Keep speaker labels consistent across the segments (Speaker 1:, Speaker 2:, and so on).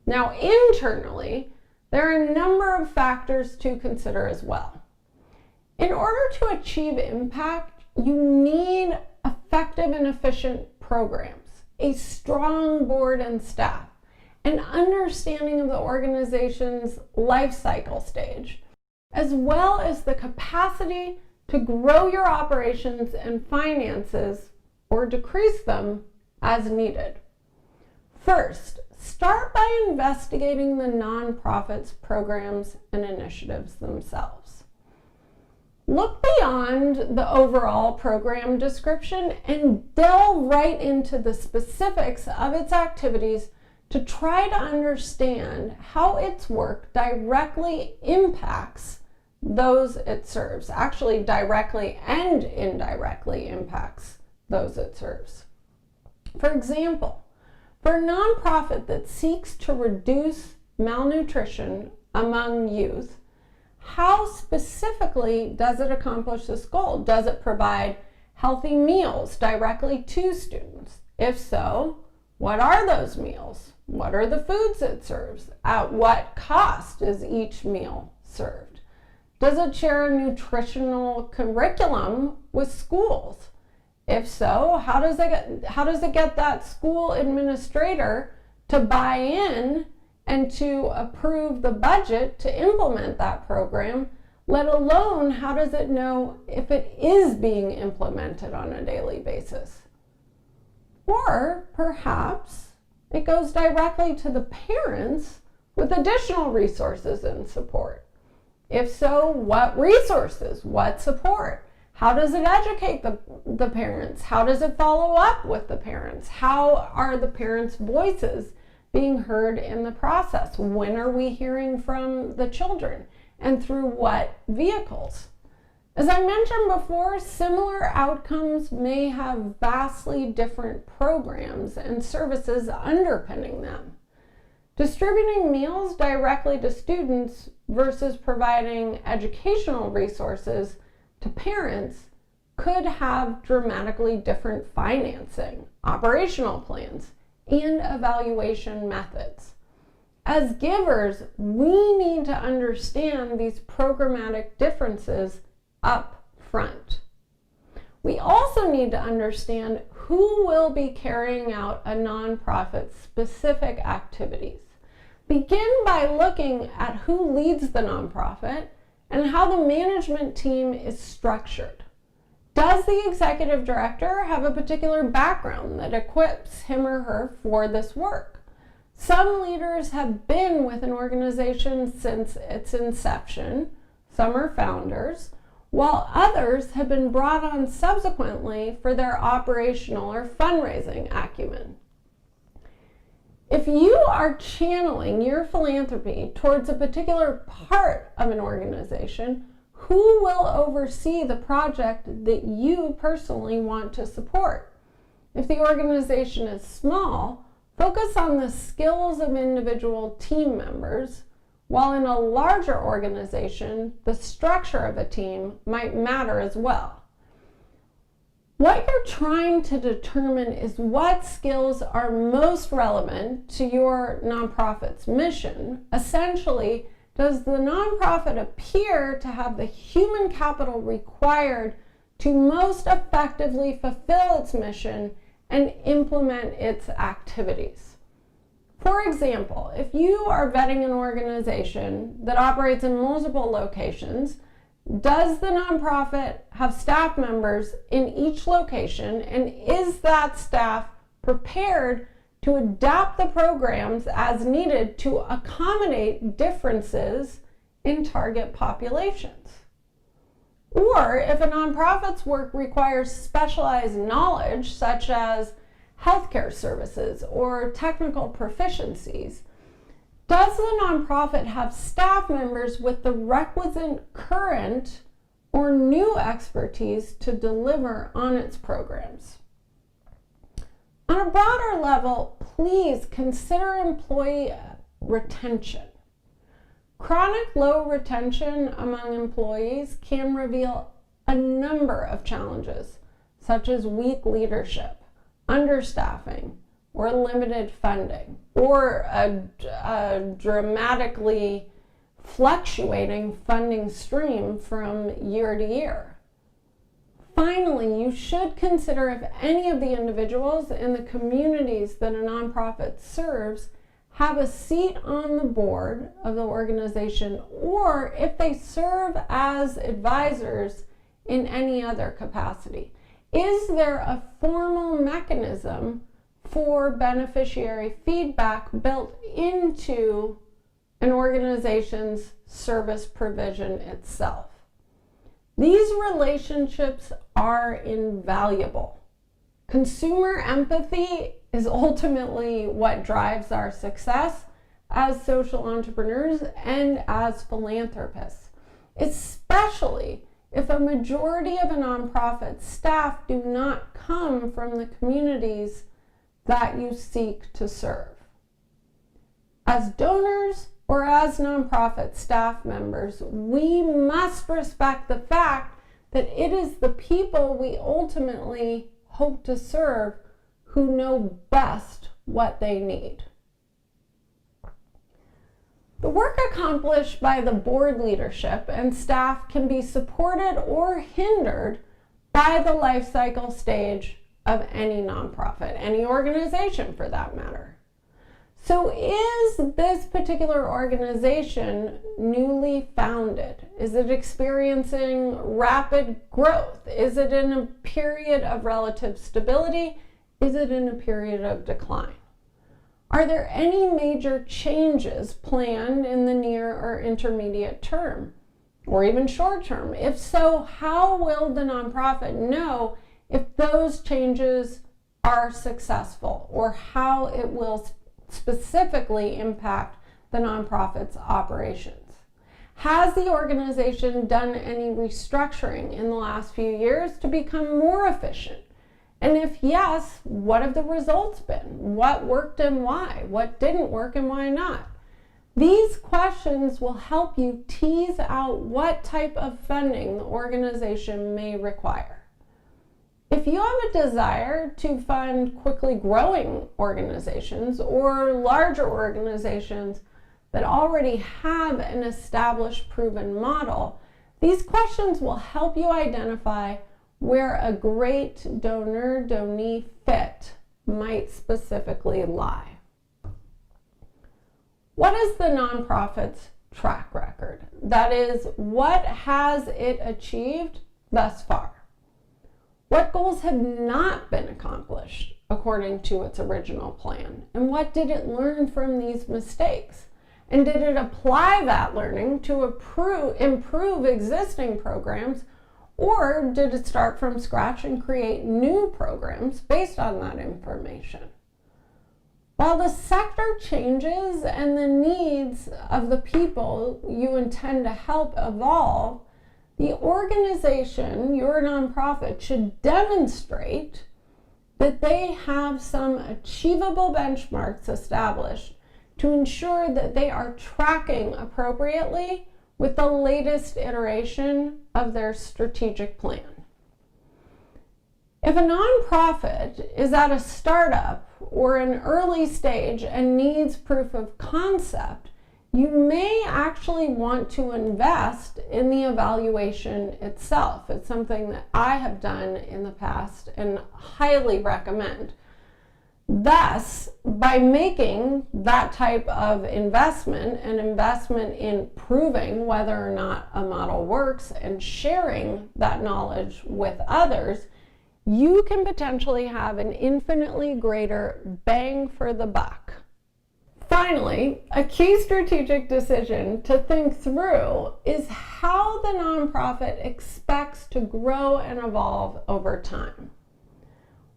Speaker 1: Now, internally, there are a number of factors to consider as well. In order to achieve impact, you need effective and efficient programs, a strong board and staff, an understanding of the organization's life cycle stage, as well as the capacity to grow your operations and finances or decrease them as needed. First, start by investigating the nonprofit's programs and initiatives themselves. Look beyond the overall program description and delve right into the specifics of its activities to try to understand how its work directly impacts those it serves. Actually, directly and indirectly impacts those it serves. For example, for a nonprofit that seeks to reduce malnutrition among youth, how specifically does it accomplish this goal? Does it provide healthy meals directly to students? If so, what are those meals? What are the foods it serves? At what cost is each meal served? Does it share a nutritional curriculum with schools? If so, how does it get that school administrator to buy in and to approve the budget to implement that program, let alone how does it know if it is being implemented on a daily basis? Or perhaps it goes directly to the parents with additional resources and support. If so, what resources? What support? How does it educate the parents? How does it follow up with the parents? How are the parents' voices being heard in the process? When are we hearing from the children? And through what vehicles? As I mentioned before, similar outcomes may have vastly different programs and services underpinning them. Distributing meals directly to students versus providing educational resources to parents could have dramatically different financing, operational plans, and evaluation methods. As givers, we need to understand these programmatic differences up front. We also need to understand who will be carrying out a nonprofit's specific activities. Begin by looking at who leads the nonprofit and how the management team is structured. Does the executive director have a particular background that equips him or her for this work? Some leaders have been with an organization since its inception, some are founders, while others have been brought on subsequently for their operational or fundraising acumen. If you are channeling your philanthropy towards a particular part of an organization, who will oversee the project that you personally want to support? If the organization is small, focus on the skills of individual team members, while in a larger organization, the structure of a team might matter as well. What you're trying to determine is what skills are most relevant to your nonprofit's mission. Essentially, does the nonprofit appear to have the human capital required to most effectively fulfill its mission and implement its activities? For example, if you are vetting an organization that operates in multiple locations, does the nonprofit have staff members in each location, and is that staff prepared to adapt the programs as needed to accommodate differences in target populations? Or if a nonprofit's work requires specialized knowledge, such as healthcare services or technical proficiencies, does the nonprofit have staff members with the requisite current or new expertise to deliver on its programs? On a broader level, please consider employee retention. Chronic low retention among employees can reveal a number of challenges, such as weak leadership, understaffing, or limited funding or a dramatically fluctuating funding stream from year to year. Finally, you should consider if any of the individuals in the communities that a nonprofit serves have a seat on the board of the organization, or if they serve as advisors in any other capacity. Is there a formal mechanism for beneficiary feedback built into an organization's service provision itself? These relationships are invaluable. Consumer empathy is ultimately what drives our success as social entrepreneurs and as philanthropists, especially if a majority of a nonprofit staff do not come from the communities that you seek to serve. As donors or as nonprofit staff members, we must respect the fact that it is the people we ultimately hope to serve who know best what they need. The work accomplished by the board leadership and staff can be supported or hindered by the life cycle stage of any nonprofit, any organization for that matter. So is this particular organization newly founded? Is it experiencing rapid growth? Is it in a period of relative stability? Is it in a period of decline? Are there any major changes planned in the near or intermediate term, or even short term? If so, how will the nonprofit know if those changes are successful, or how it will specifically impact the nonprofit's operations? Has the organization done any restructuring in the last few years to become more efficient? And if yes, what have the results been? What worked and why? What didn't work and why not? These questions will help you tease out what type of funding the organization may require. If you have a desire to fund quickly growing organizations or larger organizations that already have an established, proven model, these questions will help you identify where a great donor-donee fit might specifically lie. What is the nonprofit's track record? That is, what has it achieved thus far? What goals have not been accomplished according to its original plan? And what did it learn from these mistakes? And did it apply that learning to improve existing programs, or did it start from scratch and create new programs based on that information? While the sector changes and the needs of the people you intend to help evolve, the organization, your nonprofit, should demonstrate that they have some achievable benchmarks established to ensure that they are tracking appropriately with the latest iteration of their strategic plan. If a nonprofit is at a startup or an early stage and needs proof of concept, you may actually want to invest in the evaluation itself. It's something that I have done in the past and highly recommend. Thus, by making that type of investment, an investment in proving whether or not a model works and sharing that knowledge with others, you can potentially have an infinitely greater bang for the buck. Finally, a key strategic decision to think through is how the nonprofit expects to grow and evolve over time.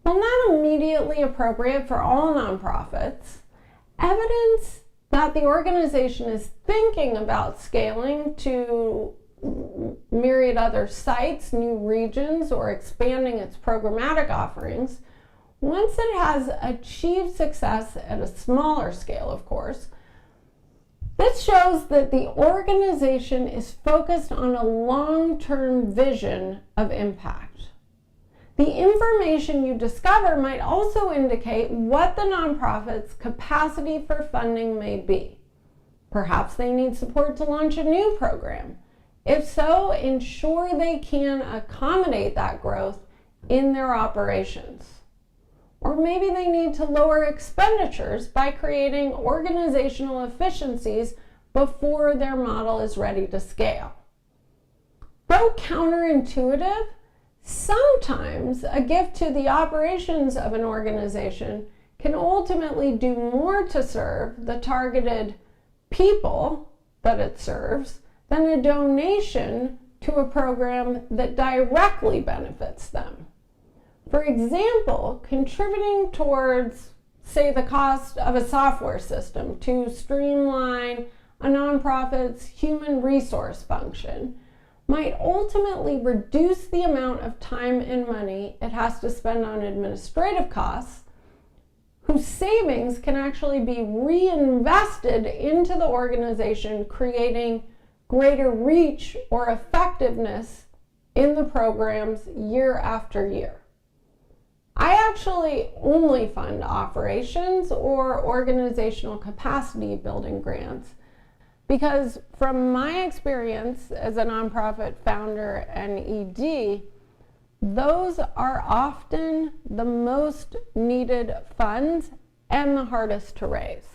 Speaker 1: While not immediately appropriate for all nonprofits, evidence that the organization is thinking about scaling to myriad other sites, new regions, or expanding its programmatic offerings, once it has achieved success at a smaller scale, of course, this shows that the organization is focused on a long-term vision of impact. The information you discover might also indicate what the nonprofit's capacity for funding may be. Perhaps they need support to launch a new program. If so, ensure they can accommodate that growth in their operations. Or maybe they need to lower expenditures by creating organizational efficiencies before their model is ready to scale. Though counterintuitive, sometimes a gift to the operations of an organization can ultimately do more to serve the targeted people that it serves than a donation to a program that directly benefits them. For example, contributing towards, say, the cost of a software system to streamline a nonprofit's human resource function might ultimately reduce the amount of time and money it has to spend on administrative costs, whose savings can actually be reinvested into the organization, creating greater reach or effectiveness in the programs year after year. I actually only fund operations or organizational capacity building grants because from my experience as a nonprofit founder and ED, those are often the most needed funds and the hardest to raise.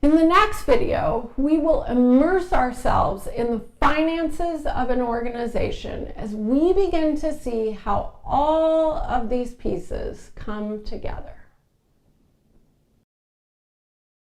Speaker 1: In the next video, we will immerse ourselves in the finances of an organization as we begin to see how all of these pieces come together.